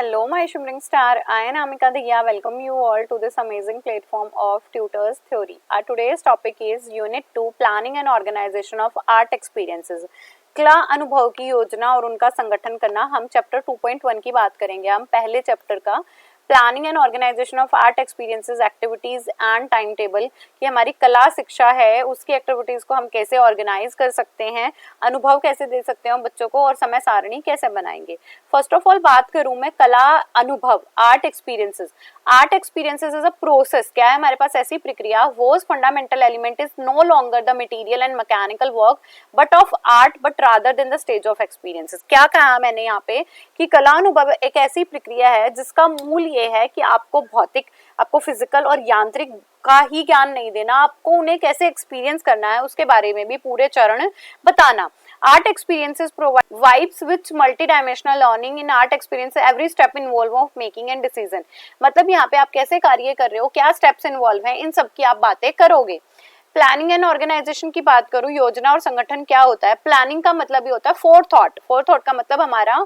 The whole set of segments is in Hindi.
Hello, my shimmering star. I am Amika Diya. Welcome you all to this amazing platform of Tutors Theory. Our today's topic is Unit 2 Planning and Organization of Art Experiences. कला अनुभव की योजना और उनका संगठन करना। हम चैप्टर 2.1 की बात करेंगे। हम पहले चैप्टर का planning and organisation of art experiences activities and time table कि हमारी कला शिक्षा है उसकी एक्टिविटीज को हम कैसे ऑर्गेनाइज कर सकते हैं, अनुभव कैसे दे सकते हैं बच्चों को और समय सारणी कैसे बनाएंगे। फर्स्ट ऑफ ऑल बात करूं मैं कला अनुभव art experiences. Art experiences is a process. क्या है हमारे पास ऐसी प्रक्रिया whose fundamental element is no longer the material and mechanical work but of art but rather than the stage of experiences. क्या कहा मैंने यहाँ पे कि कला अनुभव एक ऐसी प्रक्रिया है जिसका मूल ये है कि आपको भौतिक, आपको फिजिकल और यांत्रिक का ही ज्ञान नहीं देना, आपको उन्हें कैसे एक्सपीरियंस करना है उसके बारे में भी पूरे चरण बताना। Art experiences provide vibes which multi-dimensional learning in art experience every step involve of making and decision। मतलब यहाँ पे आप कैसे कार्य कर रहे हो, क्या स्टेप्स इन्वॉल्व हैं, इन सब की आप बातें करोगे। प्लानिंग एंड ऑर्गेनाइजेशन की बात करूं, योजना और संगठन क्या होता है। प्लानिंग का मतलब ये होता है फोरथॉट का मतलब हमारा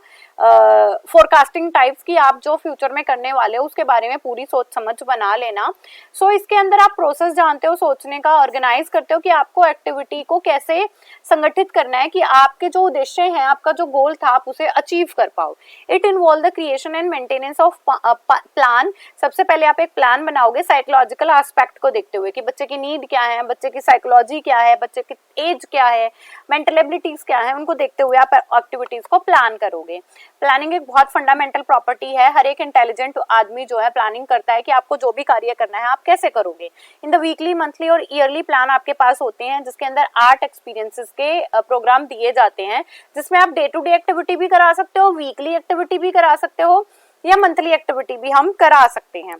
फोरकास्टिंग टाइप्स की आप जो फ्यूचर में करने वाले हो उसके बारे में पूरी सोच समझ बना लेना। सो इसके अंदर आप प्रोसेस जानते हो सोचने का, ऑर्गेनाइज करते हो कि आपको एक्टिविटी को कैसे संगठित करना है कि आपके जो उद्देश्य हैं, आपका जो गोल था आप उसे अचीव कर पाओ। It involve the creation and maintenance of plan. सबसे पहले आप एक प्लान बनाओगे साइकोलॉजिकल एस्पेक्ट को देखते हुए कि बच्चे की नीड क्या है, बच्चे की साइकोलॉजी क्या है, बच्चे की एज क्या है, मेंटल एबिलिटीज क्या है, उनको देखते हुए आप एक्टिविटीज को प्लान करोगे। प्लानिंग एक बहुत फंडामेंटल प्रॉपर्टी है। हर एक इंटेलिजेंट आदमी जो है प्लानिंग करता है कि आपको जो भी कार्य करना है आप कैसे करोगे। इन द वीकली, मंथली और ईयरली प्लान आपके पास होते हैं जिसके अंदर आर्ट एक्सपीरियंसेस के प्रोग्राम दिए जाते हैं जिसमें आप डे टू डे एक्टिविटी भी करा सकते हो, वीकली एक्टिविटी भी करा सकते हो या मंथली एक्टिविटी भी हम करा सकते हैं।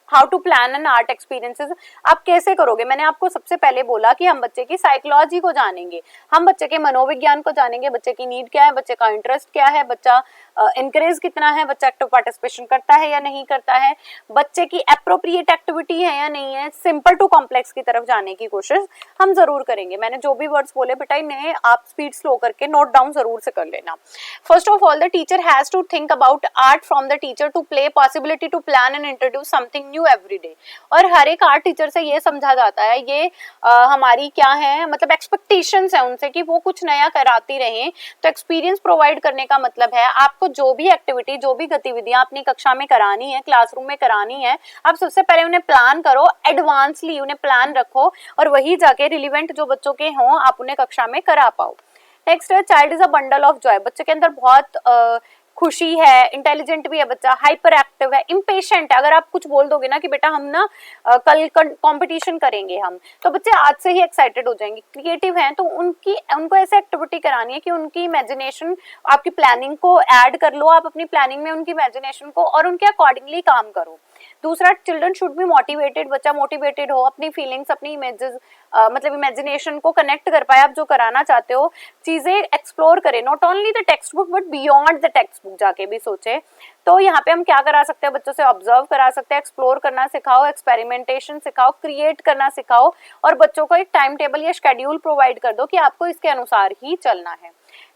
How to plan an art experiences आप कैसे करोगे। मैंने आपको सबसे पहले बोला कि हम बच्चे की साइकोलॉजी को जानेंगे, हम बच्चे के मनोविज्ञान को जानेंगे, बच्चे की नीड क्या है, बच्चे का इंटरेस्ट क्या है, बच्चा इनकरेज कितना है, बच्चा एक्टिव पार्टिसिपेशन करता है या नहीं करता है, बच्चे की एप्रोप्रिएट एक्टिविटी है या नहीं है। सिंपल टू कॉम्प्लेक्स की तरफ जाने की कोशिश हम जरूर करेंगे। मैंने जो भी वर्ड्स बोले बेटा इन्हें आप स्पीड स्लो करके नोट डाउन जरूर से कर लेना। First of all the teacher has to think about art from the teacher to play possibility to plan and introduce something new every day. और हर एक आर्ट टीचर से ये समझा जाता है, ये हमारी क्या है मतलब एक्सपेक्टेशंस है उनसे कि वो कुछ नया कराती रहें। तो एक्सपीरियंस प्रोवाइड करने का मतलब है आपको जो भी एक्टिविटी, जो भी गतिविधियां अपनी कक्षा में करानी है, क्लासरूम में करानी है, आप सबसे पहले उन्हें प्लान करो, एडवांसली उन्हें प्लान रखो और वही जाके रिलेवेंट जो बच्चों के हों आप उन्हें कक्षा में करा पाओ। नेक्स्ट है child is a bundle of Joy. बच्चे के अंदर बहुत खुशी है, इंटेलिजेंट भी है बच्चा, हाइपर एक्टिव है, इम्पेशेंट है। अगर आप कुछ बोल दोगे ना कि बेटा हम ना कल कंपटीशन करेंगे हम, तो बच्चे आज से ही एक्साइटेड हो जाएंगे। क्रिएटिव हैं तो उनको ऐसे एक्टिविटी करानी है कि उनकी इमेजिनेशन, आपकी प्लानिंग को ऐड कर लो आप अपनी प्लानिंग में उनकी इमेजिनेशन को और उनके अकॉर्डिंगली काम करो। दूसरा, चिल्ड्रन शुड बी मोटिवेटेड। बच्चा मोटिवेटेड हो, अपनी फीलिंग्स, अपनी इमेजेस मतलब इमेजिनेशन को कनेक्ट कर पाए, आप जो कराना चाहते हो चीजें एक्सप्लोर करें, not only the text book but beyond the text book जाके भी सोचे। तो यहाँ पे हम क्या करा सकते हैं, बच्चों से ऑब्जर्व करा सकते हैं, एक्सप्लोर करना सिखाओ, एक्सपेरिमेंटेशन सिखाओ, क्रिएट करना सिखाओ और बच्चों को एक टाइम टेबल या शेड्यूल प्रोवाइड कर दो कि आपको इसके अनुसार ही चलना है।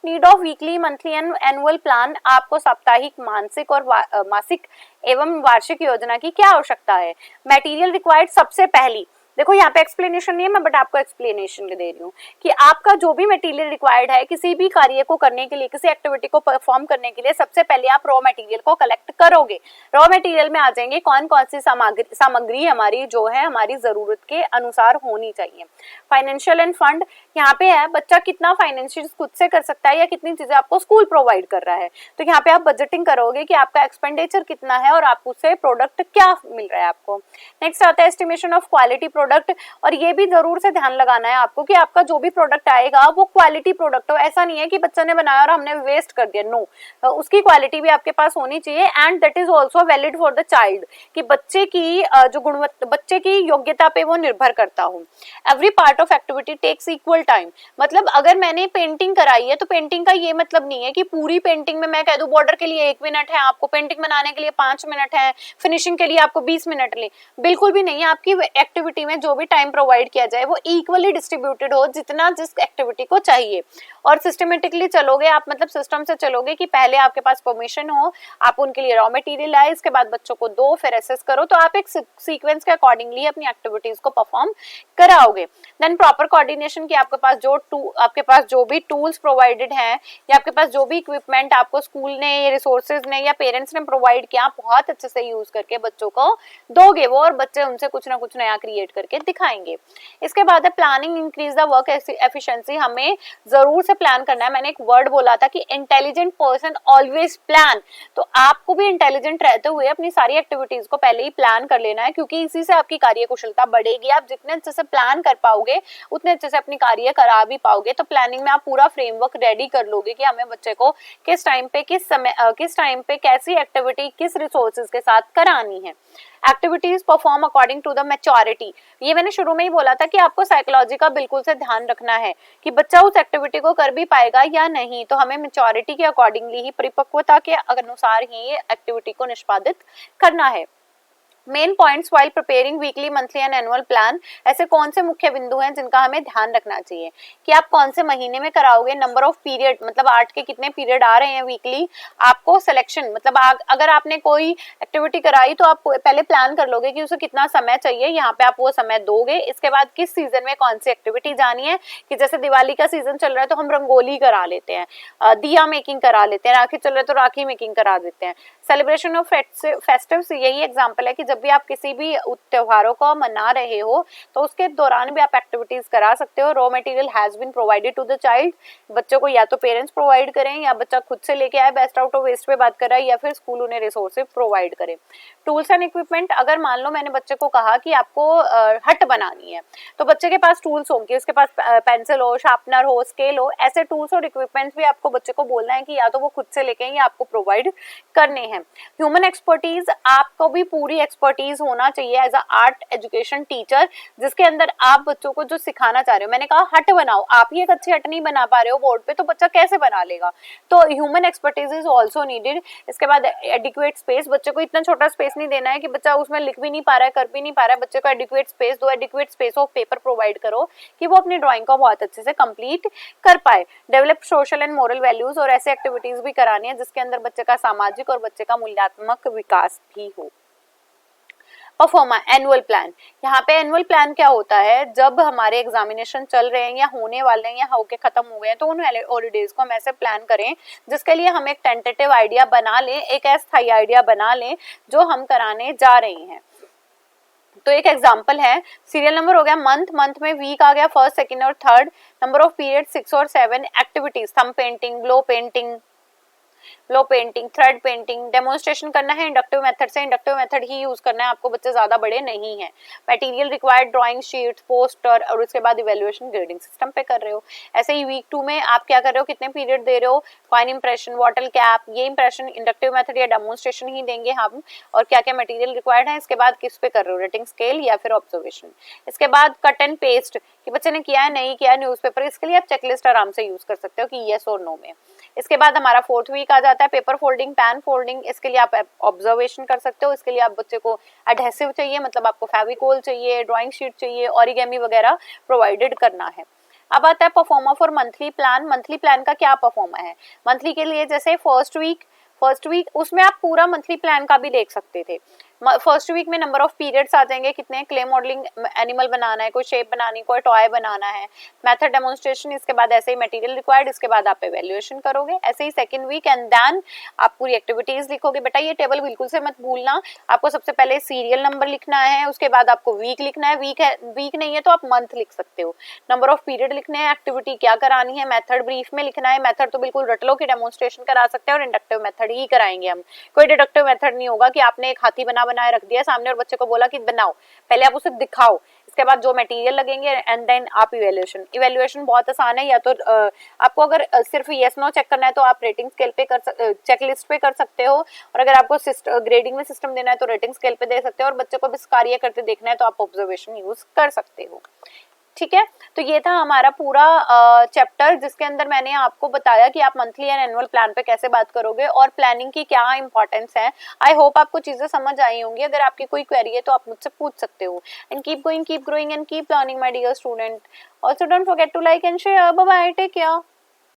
Need of weekly, monthly and annual plan. आपको साप्ताहिक, मानसिक और मासिक एवं वार्षिक योजना की क्या आवश्यकता है। मटेरियल रिक्वायर्ड, सबसे पहली देखो यहाँ पे एक्सप्लेनेशन नहीं है मैं बट आपको एक्सप्लेनेशन दे रही हूँ कि आपका जो भी मटेरियल रिक्वायर्ड है किसी भी कार्य को करने के लिए, किसी एक्टिविटी को परफॉर्म करने के लिए, सबसे पहले आप रॉ मटेरियल को कलेक्ट करोगे। रॉ मटेरियल में आ जाएंगे कौन कौन सी सामग्री हमारी जो है हमारी जरूरत के अनुसार होनी चाहिए। फाइनेंशियल एंड फंड, यहाँ पे है बच्चा कितना फाइनेंशियल खुद से कर सकता है या कितनी चीजें आपको स्कूल प्रोवाइड कर रहा है। तो यहाँ पे आप बजटिंग करोगे कि आपका एक्सपेंडिचर कितना है और आप उससे प्रोडक्ट क्या मिल रहा है आपको। नेक्स्ट आता है एस्टिमेशन ऑफ क्वालिटी प्रोडक्ट। और ये भी जरूर से ध्यान लगाना है आपको कि आपका जो भी प्रोडक्ट आएगा वो क्वालिटी प्रोडक्ट हो। ऐसा नहीं है कि बच्चा ने बनाया और हमने वेस्ट कर दिया, नो, उसकी क्वालिटी भी आपके पास होनी चाहिए and that is also valid for the child कि बच्चे की जो गुणवत्ता, बच्चे की योग्यता पे वो निर्भर करता हो। Every part of activity takes equal time. मतलब अगर मैंने पेंटिंग कराई है तो पेंटिंग का ये मतलब नहीं है कि पूरी पेंटिंग में मैं कह दूं बॉर्डर के लिए 1 मिनट है, आपको पेंटिंग बनाने के लिए 5 मिनट है, फिनिशिंग के लिए आपको 20 मिनट ले, बिल्कुल भी नहीं है। आपकी एक्टिविटी में जो भी टाइम प्रोवाइड किया जाए वो इक्वली डिस्ट्रीब्यूटेड हो, जितना जिस एक्टिविटी को चाहिए। और सिस्टमेटिकली चलोगे आप, मतलब सिस्टम से चलोगे कि पहले आपके पास परमिशन हो, आप उनके लिए रॉ मटेरियल लाए, इसके बाद बच्चों को दो, फिर असेस करो, तो आप एक सीक्वेंस के अकॉर्डिंगली अपनी एक्टिविटीज को परफॉर्म कराओगे। देन प्रॉपर कोऑर्डिनेशन की आपके पास जो भी टूल्स प्रोवाइडेड हैं या आपके पास जो भी इक्विपमेंट आपको स्कूल ने, रिसोर्सेज ने या पेरेंट्स ने प्रोवाइड किया, बहुत अच्छे से यूज करके बच्चों को दोगे वो, और बच्चे उनसे कुछ ना कुछ नया क्रिएट करके दिखाएंगे। इसके बाद है planning increase the work efficiency. हमें जरूर से प्लान करना है। मैंने एक वर्ड बोला था कि इंटेलिजेंट पर्सन ऑलवेज प्लान, तो आपको भी इंटेलिजेंट रहते हुए अपनी सारी एक्टिविटीज को पहले ही प्लान कर लेना है, क्योंकि इसी से आपकी कार्य कुशलता बढ़ेगी। आप जितने अच्छे से प्लान कर पाओगे उतने अच्छे से अपनी कार्य करा भी पाओगे। तो प्लानिंग में आप पूरा फ्रेमवर्क रेडी कर लोगे कि हमें बच्चे को किस टाइम पे किस टाइम पे कैसी एक्टिविटी किस रिसोर्सेज के साथ करानी है। Activities perform according to the maturity. ये मैंने शुरू में ही बोला था कि आपको साइकोलॉजी का बिल्कुल से ध्यान रखना है कि बच्चा उस एक्टिविटी को कर भी पाएगा या नहीं। तो हमें मैच्योरिटी के अकॉर्डिंगली ही, परिपक्वता के अनुसार ही ये एक्टिविटी को निष्पादित करना है। Main points while preparing weekly, monthly and annual plan. ऐसे कौन से मुख्य बिंदु हैं जिनका हमें ध्यान रखना चाहिए कि आप कौन से महीने में कराओगे, नंबर ऑफ पीरियड, मतलब आर्ट के कितने पीरियड आ रहे हैं वीकली, आपको सिलेक्शन, मतलब अगर आपने कोई एक्टिविटी कराई तो आप पहले प्लान कर लोगे कि उसे कितना समय चाहिए, यहाँ पे आप वो समय दोगे। इसके बाद किस सीजन में कौन सी एक्टिविटी जानी है, कि जैसे दिवाली का सीजन चल रहा है तो हम रंगोली करा लेते हैं, दिया मेकिंग करा लेते हैं, राखी चल रहा है तो राखी मेकिंग करा देते हैं। सेलिब्रेशन ऑफ फेस्टिव्स, यही एग्जाम्पल है कि जब भी आप किसी भी त्योहारों को मना रहे हो तो उसके दौरान भी आप एक्टिविटीज करा सकते हो। Raw material has been provided to the child, बच्चों को या तो पेरेंट्स प्रोवाइड करें या बच्चा खुद से लेके आए, बेस्ट आउट ऑफ वेस्ट पे बात कर रहा है, या फिर स्कूल उन्हें रिसोर्सेज प्रोवाइड करे। टूल्स एंड इक्विपमेंट, अगर मान लो मैंने बच्चे को कहा कि आपको हट बनानी है तो बच्चे के पास टूल्स होंगे, उसके पास पेंसिल हो, शार्पनर हो, स्केल हो, ऐसे टूल्स और इक्विपमेंट्स भी आपको बच्चे को बोलना है कि या तो वो खुद से लेके या आपको प्रोवाइड करने हैं। ह्यूमन एक्सपर्टीज, आपको भी पूरी एक्सपर्टीज होना चाहिए as a art education teacher, जिसके अंदर आप बच्चों को जो सिखाना चाह रहे हो। मैंने कहा हट बनाओ, आप ही एक अच्छी हट नहीं बना पा रहे हो बोर्ड पे तो बच्चा कैसे बना लेगा, तो human expertise is also needed. इसके बाद एडिक्वेट स्पेस, बच्चे को इतना छोटा स्पेस नहीं देना है कि बच्चा उसमें लिख भी नहीं पा रहा है, कर भी नहीं पा रहा है। बच्चे को एडिक्वेट स्पेस दो, adequate space of paper provide करो कि वो अपनी ड्राइंग को बहुत अच्छे से कंप्लीट कर पाए। Develop social and moral values, और ऐसे एक्टिविटीज भी करानी है जिसके अंदर बच्चे का सामाजिक और बच्चे का मूल्यात्मक विकास भी हो। परफॉर्मा एनुअल प्लान, यहाँ पे एनुअल प्लान क्या होता है, जब हमारे एग्जामिनेशन चल रहे हैं या होने वाले हैं या होके खत्म हो गए हैं तो उन हॉलीडेज को हम ऐसे प्लान करें जिसके लिए हम एक टेंटेटिव आइडिया बना लें, एक अस्थायी आइडिया बना लें जो हम कराने जा रहे हैं। तो एक एग्जांपल है, सीरियल नंबर हो गया मंथ, मंथ में वीक आ गया फर्स्ट, सेकंड और थर्ड, नंबर ऑफ पीरियड 6 और 7, activities thumb painting, glow painting, thread painting. Demonstration करना है इंडक्टिव मेथड से, इंडक्टिव मेथड ही यूज करना है, आपको बच्चे ज्यादा बड़े नहीं हैं। Material required drawing sheet, poster, और उसके बाद इवैल्यूएशन ग्रेडिंग सिस्टम पे कर रहे हो। ऐसे ही वीक 2 में आप क्या कर रहे हो, कितने पीरियड दे रहे हो, फाइन इंप्रेशन, बॉटल कैप, ये इंप्रेशन इंडक्टिव मेथड या डेमोन्स्ट्रेशन ही देंगे हम, और क्या क्या मटेरियल रिक्वायर्ड है, इसके बाद किस पे कर रहे हो, रेटिंग स्केल या फिर ऑब्जर्वेशन। इसके बाद कट एंड पेस्ट, कि बच्चे ने किया है नहीं किया न्यूज़पेपर, इसके लिए आप चेकलिस्ट आराम से यूज कर सकते हो कि येस और नो में। इसके बाद हमारा फोर्थ वीक आ जाता है पेपर फोल्डिंग, पैन फोल्डिंग, इसके लिए आप ऑब्जर्वेशन कर सकते हो। इसके लिए आप बच्चे को एडहेसिव चाहिए, मतलब आपको फेविकोल चाहिए, ड्राइंग शीट चाहिए, ओरिगेमी वगैरह प्रोवाइडेड करना है। अब आता है pro forma for monthly plan. Monthly plan का क्या परफॉर्मा है, मंथली के लिए जैसे फर्स्ट वीक उसमें आप पूरा मंथली प्लान का भी देख सकते थे। फर्स्ट वीक में नंबर ऑफ पीरियड्स आ जाएंगे, कितने, क्ले मॉडलिंग, एनिमल बनाना है, कोई शेप बनानी, कोई टॉय बनाना है, मेथड डेमोन्स्ट्रेशन, इसके बाद ऐसे ही मटेरियल रिक्वायर्ड, इसके बाद आप इवैल्यूएशन करोगे। ऐसे ही सेकंड वीक एंड देन आप पूरी एक्टिविटीज लिखोगे। बेटा ये टेबल बिल्कुल से मत भूलना, आपको सबसे पहले सीरियल नंबर लिखना है, उसके बाद आपको वीक लिखना है, वीक नहीं है तो आप मंथ लिख सकते हो, नंबर ऑफ पीरियड लिखने हैं, एक्टिविटी क्या करानी है, मेथड ब्रीफ में लिखना है, मेथड तो बिल्कुल रट लो कि डेमोन्स्ट्रेशन करा सकते हैं और इंडक्टिव मेथड ही कराएंगे हम, कोई डिडक्टिव मेथड नहीं होगा कि आपने एक हाथी बनाए रख दिया सामने और बच्चे को बोला कि बनाओ, पहले आप उसे दिखाओ, इसके बाद जो मटेरियल लगेंगे एंड देन आप इवैल्यूएशन बहुत आसान है। या तो आपको अगर सिर्फ यस नो चेक करना है तो आप रेटिंग स्केल पे चेकलिस्ट पे कर सकते हो, और अगर आपको ग्रेडिंग में सिस्टम देना है तो रेटिंग स्केल पे दे सकते हो, और बच्चे को भी कार्य करते देखना है तो आप ऑब्जर्वेशन यूज कर सकते हो। ठीक है, तो ये था हमारा पूरा चैप्टर जिसके अंदर मैंने आपको बताया कि आप मंथली एंड एनुअल प्लान पे कैसे बात करोगे और प्लानिंग की क्या इंपॉर्टेंस है। आई होप आपको चीजें समझ आई होंगी। अगर आपकी कोई क्वेरी है तो आप मुझसे पूछ सकते हो। And keep going, keep growing and keep learning my dear student. Also don't forget to like and share. Bye bye, take care.